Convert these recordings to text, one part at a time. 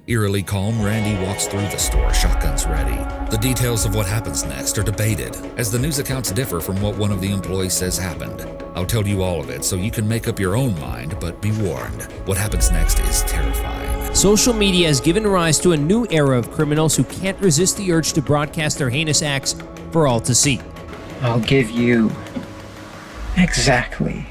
Eerily calm, Randy walks through the store, shotguns ready. The details of what happens next are debated, as the news accounts differ from what one of the employees says happened. I'll tell you all of it so you can make up your own mind, but be warned, what happens next is terrifying. Social media has given rise to a new era of criminals who can't resist the urge to broadcast their heinous acts for all to see. I'll give you exactly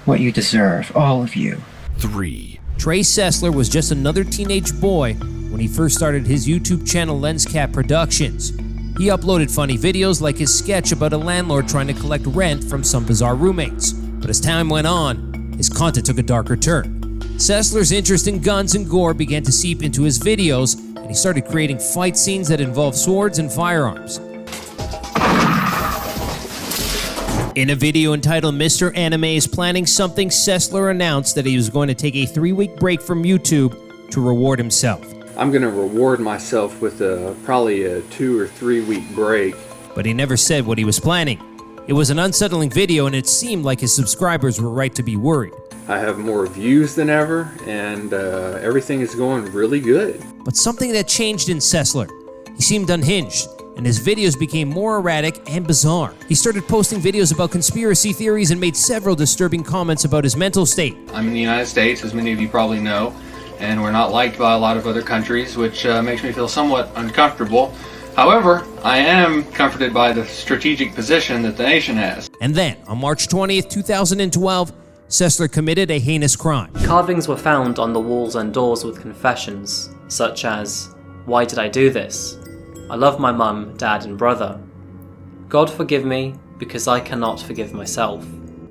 what you deserve, all of you. 3. Trey Sessler was just another teenage boy when he first started his YouTube channel LensCap Productions. He uploaded funny videos like his sketch about a landlord trying to collect rent from some bizarre roommates. But as time went on, his content took a darker turn. Sessler's interest in guns and gore began to seep into his videos, and he started creating fight scenes that involve swords and firearms. In a video entitled Mr. Anime is Planning Something, Sessler announced that he was going to take a 3-week break from YouTube to reward himself. I'm going to reward myself with probably a 2 or 3 week break. But he never said what he was planning. It was an unsettling video, and it seemed like his subscribers were right to be worried. I have more views than ever, and everything is going really good. But something that changed in Sessler. He seemed unhinged, and his videos became more erratic and bizarre. He started posting videos about conspiracy theories and made several disturbing comments about his mental state. I'm in the United States, as many of you probably know, and we're not liked by a lot of other countries, which makes me feel somewhat uncomfortable. However, I am comforted by the strategic position that the nation has. And then, on March 20th, 2012, Sessler committed a heinous crime. Carvings were found on the walls and doors with confessions, such as, "Why did I do this? I love my mum, dad, and brother. God forgive me, because I cannot forgive myself."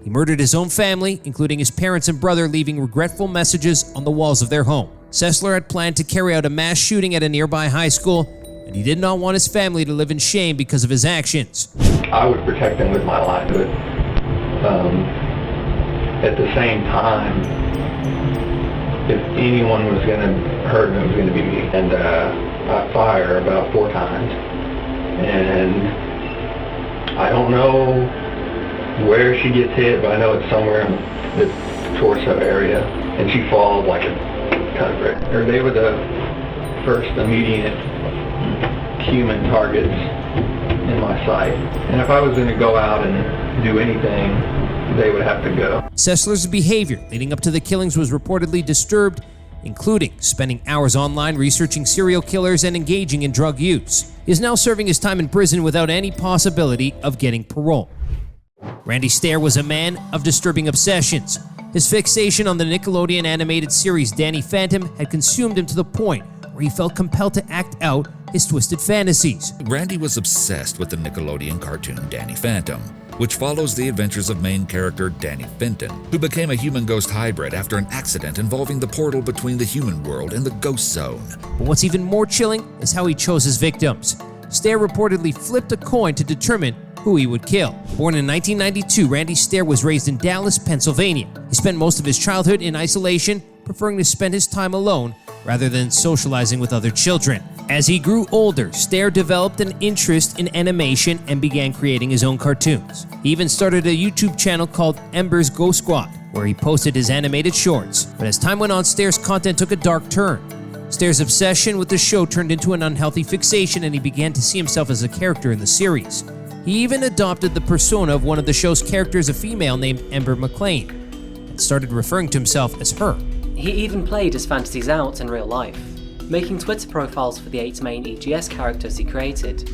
He murdered his own family, including his parents and brother, leaving regretful messages on the walls of their home. Sessler had planned to carry out a mass shooting at a nearby high school, and he did not want his family to live in shame because of his actions. I would protect him with my life, but at the same time, if anyone was going to hurt him, it was going to be me. And I fire about 4 times, and I don't know where she gets hit, but I know it's somewhere in the torso area, and she falls like a ton of brick. Or they were the first immediate human targets in my sight, and if I was going to go out and do anything, they would have to go. Sessler's behavior leading up to the killings was reportedly disturbed, including spending hours online researching serial killers and engaging in drug use. He is now serving his time in prison without any possibility of getting parole. Randy Stair was a man of disturbing obsessions. His fixation on the Nickelodeon animated series Danny Phantom had consumed him to the point where he felt compelled to act out his twisted fantasies. Randy was obsessed with the Nickelodeon cartoon Danny Phantom, which follows the adventures of main character Danny Fenton, who became a human-ghost hybrid after an accident involving the portal between the human world and the ghost zone. But what's even more chilling is how he chose his victims. Stair reportedly flipped a coin to determine who he would kill. Born in 1992, Randy Stair was raised in Dallas, Pennsylvania. He spent most of his childhood in isolation, preferring to spend his time alone rather than socializing with other children. As he grew older, Stair developed an interest in animation and began creating his own cartoons. He even started a YouTube channel called Ember's Ghost Squad, where he posted his animated shorts. But as time went on, Stair's content took a dark turn. Stair's obsession with the show turned into an unhealthy fixation, and he began to see himself as a character in the series. He even adopted the persona of one of the show's characters, a female named Ember McLean, and started referring to himself as her. He even played his fantasies out in real life, making Twitter profiles for the 8 main EGS characters he created,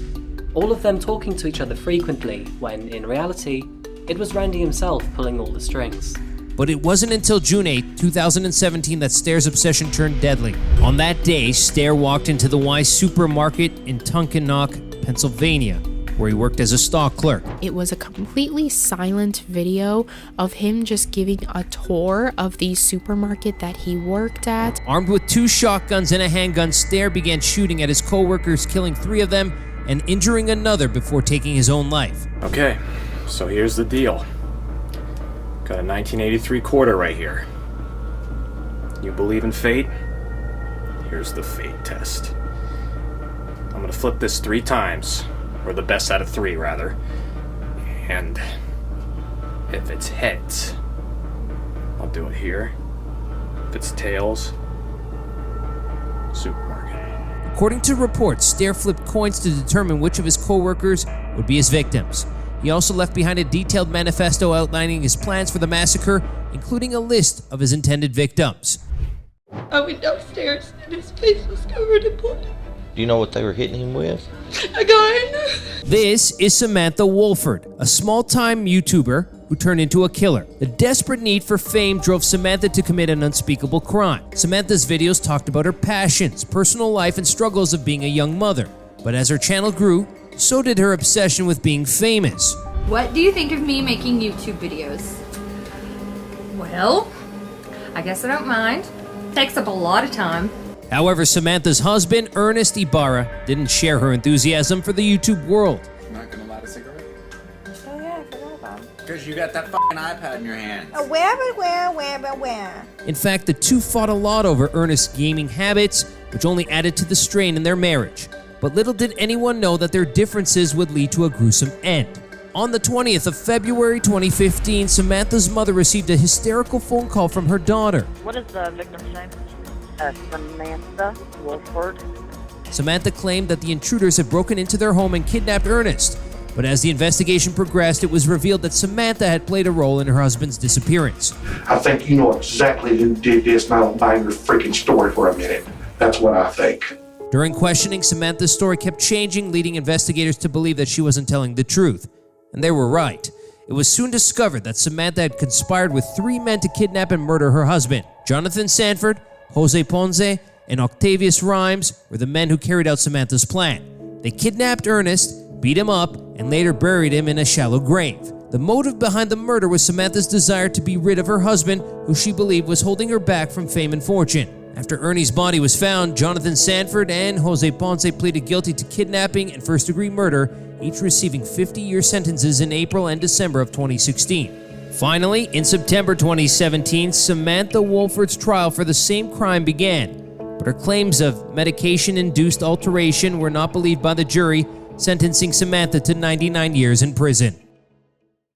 all of them talking to each other frequently when, in reality, it was Randy himself pulling all the strings. But it wasn't until June 8, 2017 that Stair's obsession turned deadly. On that day, Stair walked into the Wise supermarket in Tunkhannock, Pennsylvania, where he worked as a stock clerk. It was a completely silent video of him just giving a tour of the supermarket that he worked at. Armed with 2 shotguns and a handgun, Stair began shooting at his co-workers, killing 3 of them and injuring another before taking his own life. Okay, so here's the deal. Got a 1983 quarter right here. You believe in fate? Here's the fate test. I'm gonna flip this 3 times. Or the best out of 3, rather. And if it's heads, I'll do it here. If it's tails, supermarket. According to reports, Stair flipped coins to determine which of his co-workers would be his victims. He also left behind a detailed manifesto outlining his plans for the massacre, including a list of his intended victims. I went downstairs and his face was covered in blood. Do you know what they were hitting him with? A gun. This is Samantha Wolford, a small-time YouTuber who turned into a killer. The desperate need for fame drove Samantha to commit an unspeakable crime. Samantha's videos talked about her passions, personal life, and struggles of being a young mother. But as her channel grew, so did her obsession with being famous. What do you think of me making YouTube videos? Well, I guess I don't mind. Takes up a lot of time. However, Samantha's husband, Ernest Ibarra, didn't share her enthusiasm for the YouTube world. I'm not gonna light a cigarette. Oh yeah, I forgot about him. Because you got that f***ing iPad in your hands. Where? In fact, the two fought a lot over Ernest's gaming habits, which only added to the strain in their marriage. But little did anyone know that their differences would lead to a gruesome end. On the 20th of February 2015, Samantha's mother received a hysterical phone call from her daughter. What is the victim's name? Samantha Wolford. Samantha claimed that the intruders had broken into their home and kidnapped Ernest. But as the investigation progressed, it was revealed that Samantha had played a role in her husband's disappearance. I think you know exactly who did this, and I don't buy your freaking story for a minute. That's what I think. During questioning, Samantha's story kept changing, leading investigators to believe that she wasn't telling the truth. And they were right. It was soon discovered that Samantha had conspired with 3 men to kidnap and murder her husband. Jonathan Sanford, Jose Ponce, and Octavius Rhymes were the men who carried out Samantha's plan. They kidnapped Ernest, beat him up, and later buried him in a shallow grave. The motive behind the murder was Samantha's desire to be rid of her husband, who she believed was holding her back from fame and fortune. After Ernie's body was found, Jonathan Sanford and Jose Ponce pleaded guilty to kidnapping and first-degree murder, each receiving 50-year sentences in April and December of 2016. Finally, in September 2017, Samantha Wolford's trial for the same crime began, but her claims of medication-induced alteration were not believed by the jury, sentencing Samantha to 99 years in prison.